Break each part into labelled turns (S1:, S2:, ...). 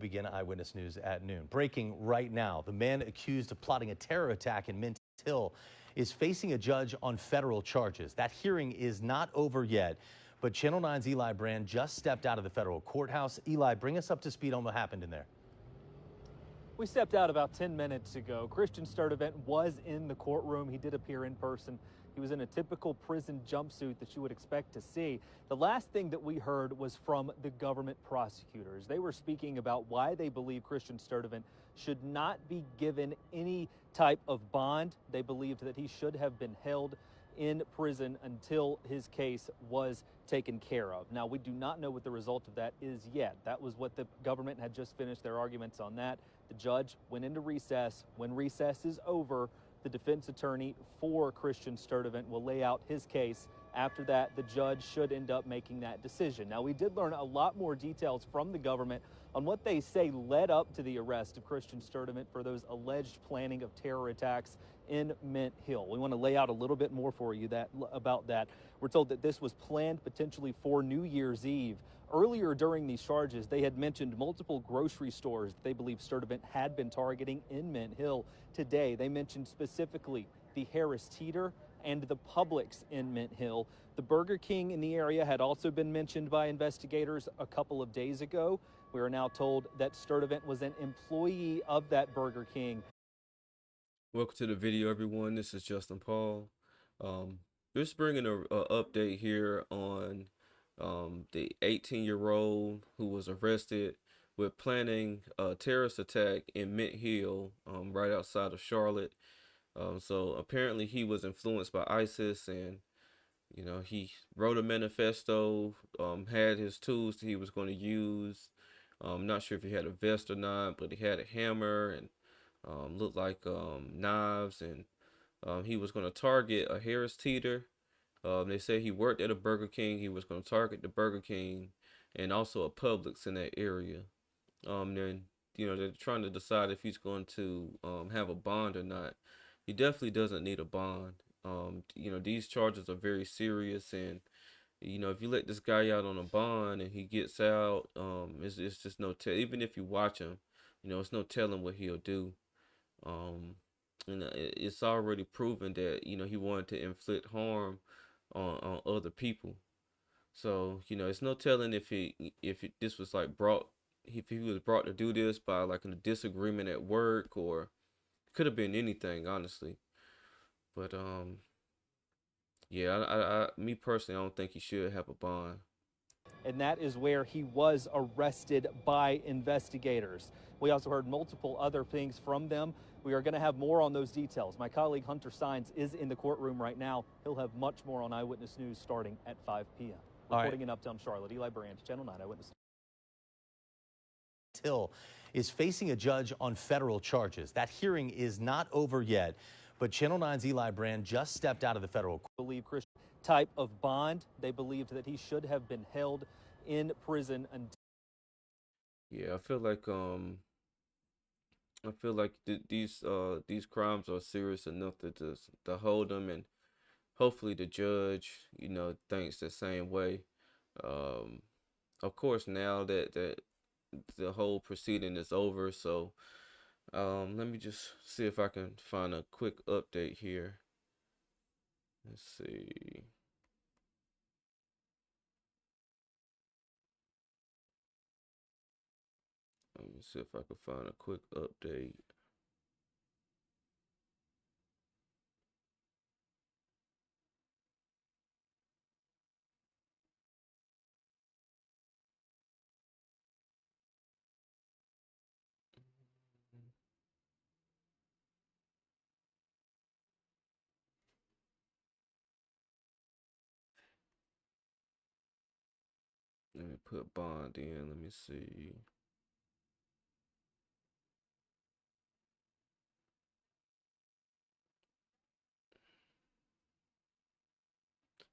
S1: begin Eyewitness News at noon. Breaking right now, the man accused of plotting a terror attack in Mint Hill is facing a judge on federal charges. That hearing is not over yet, but Channel 9's Eli Brand just stepped out of the federal courthouse. Eli, bring us up to speed on what happened in there.
S2: We stepped out about 10 minutes ago. Christian Sturtevant was in the courtroom. He did appear in person. He was in a typical prison jumpsuit that you would expect to see. The last thing that we heard was from the government prosecutors. They were speaking about why they believe Christian Sturtevant should not be given any type of bond. They believed that he should have been held in prison until his case was taken care of. Now, we do not know what the result of that is yet. That was what the government had just finished their arguments on that. The judge went into recess. When recess is over, the defense attorney for Christian Sturtevant will lay out his case. After that, the judge should end up making that decision. Now, we did learn a lot more details from the government on what they say led up to the arrest of Christian Sturtevant for those alleged planning of terror attacks in Mint Hill. We want to lay out a little bit more for you about that. We're told that this was planned potentially for New Year's Eve. Earlier during these charges, they had mentioned multiple grocery stores that they believe Sturtevant had been targeting in Mint Hill. Today, they mentioned specifically the Harris Teeter and the Publix in Mint Hill. The Burger King in the area had also been mentioned by investigators a couple of days ago. We are now told that Sturtevant was an employee of that Burger King.
S3: Welcome to the video, everyone. This is Justin Paul. Just bringing a update here on the 18-year-old who was arrested with planning a terrorist attack in Mint Hill, right outside of Charlotte. So apparently he was influenced by ISIS, and he wrote a manifesto, had his tools that he was going to use. I'm not sure if he had a vest or not, but he had a hammer and looked like knives, and he was going to target a Harris Teeter. They say he worked at a Burger King. He was going to target the Burger King and also a Publix in that area. Then they're trying to decide if he's going to have a bond or not. He definitely doesn't need a bond. These charges are very serious, and if you let this guy out on a bond and he gets out, it's just no tell. Even if you watch him, it's no telling what he'll do. It's already proven that he wanted to inflict harm on other people. So it's no telling if this was like if he was brought to do this by like a disagreement at work, or could have been anything, honestly. But yeah, me personally, I don't think he should have a bond.
S2: And that is where he was arrested by investigators. We also heard multiple other things from them. We are going to have more on those details. My colleague Hunter Sines is in the courtroom right now. He'll have much more on Eyewitness News starting at 5 p.m. Reporting in Uptown Charlotte, Eli Brand, Channel 9 Eyewitness.
S1: Hill is facing a judge on federal charges. That hearing is not over yet, but Channel 9's Eli Brand just stepped out of the federal court.
S2: Believe Christian type of bond. They believed that he should have been held in prison until.
S3: Yeah, I feel like these crimes are serious enough to hold them, and hopefully the judge thinks the same way. Of course, now that the whole proceeding is over, so let me just see if I can find a quick update here. Let's see. Let me see if I can find a quick update. Let me put bond in. Let me see.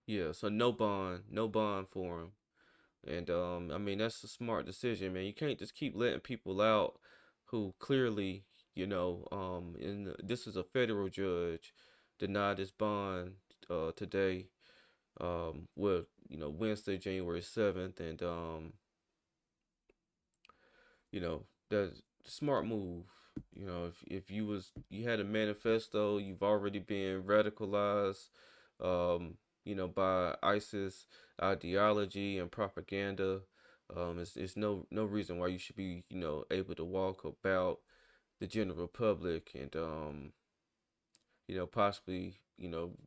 S3: Yeah, so no bond for him. And I mean, that's a smart decision, man. You can't just keep letting people out who clearly, this is a federal judge denied his bond today, Wednesday, January 7th, and That's a smart move. You know, if you had a manifesto, you've already been radicalized, um, by ISIS ideology and propaganda. It's no reason why you should be, able to walk about the general public and possibly,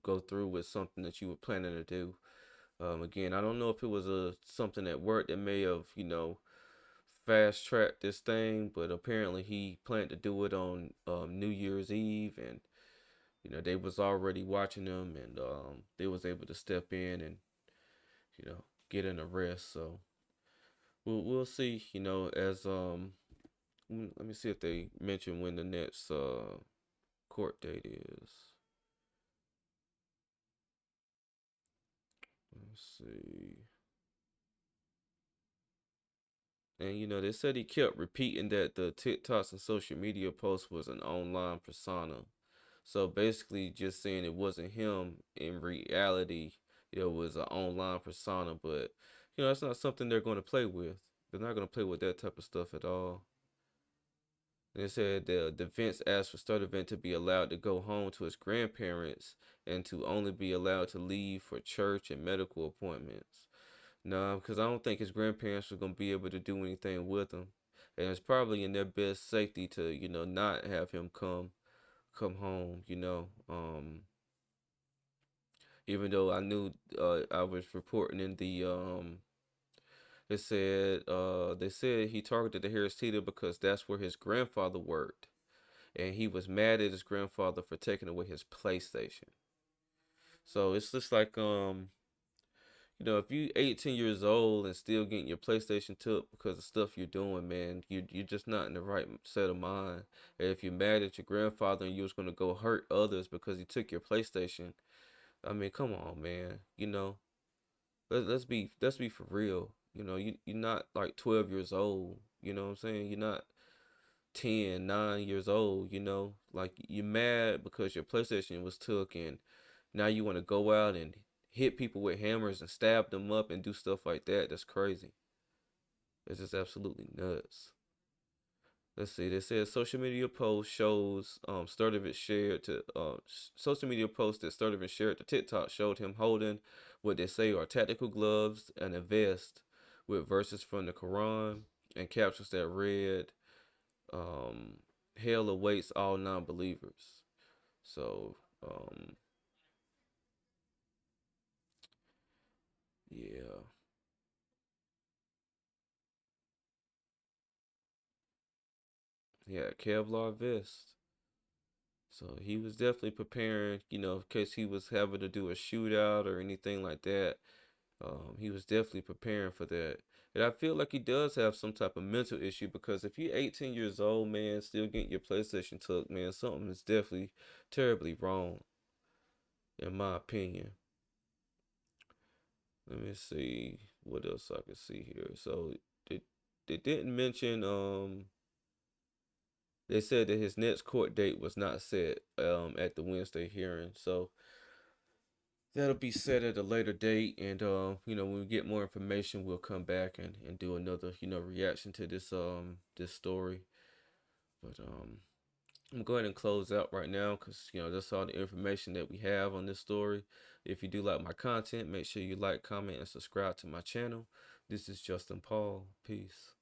S3: go through with something that you were planning to do. Again, I don't know if it was something at work that may have, fast tracked this thing, but apparently he planned to do it on New Year's Eve, and they was already watching him, and they was able to step in and get an arrest. So we'll see. As let me see if they mention when the next court date is. Let's see. And they said he kept repeating that the TikToks and social media posts was an online persona. So basically, just saying it wasn't him in reality, it was an online persona. But that's not something they're going to play with. They're not going to play with that type of stuff at all. And they said the defense asked for Sturdivant to be allowed to go home to his grandparents and to only be allowed to leave for church and medical appointments. No, because I don't think his grandparents were going to be able to do anything with him. And it's probably in their best safety to, not have him come home, even though I knew I was reporting in the they said he targeted the Harris Teeter because that's where his grandfather worked. And he was mad at his grandfather for taking away his PlayStation. So it's just like if you 18 years old and still getting your PlayStation took because of stuff you're doing, man, you're just not in the right set of mind. And if you're mad at your grandfather and you was gonna go hurt others because he took your PlayStation, I mean, come on, man. Let's be for real. You're not like 12 years old. You know what I'm saying? You're not 10, 9 years old. Like you're mad because your PlayStation was took and now you want to go out and hit people with hammers and stab them up and do stuff like that. That's crazy. It's just absolutely nuts. Let's see. They said social media post shows Sturdivant shared to social media post that Sturdivant shared to TikTok showed him holding what they say are tactical gloves and a vest with verses from the Quran and captions that read, "Hell awaits all non-believers." So yeah, yeah, Kevlar vest. So he was definitely preparing, in case he was having to do a shootout or anything like that. He was definitely preparing for that. And I feel like he does have some type of mental issue because if you're 18 years old, man, still getting your PlayStation took, man, something is definitely terribly wrong, in my opinion. Let me see what else I can see here. So they, they didn't mention they said that his next court date was not set at the Wednesday hearing. So that'll be set at a later date, and when we get more information, we'll come back and do another reaction to this story. But I'm going to close out right now because that's all the information that we have on this story. If you do like my content, make sure you like, comment, and subscribe to my channel. This is Justin Paul. Peace.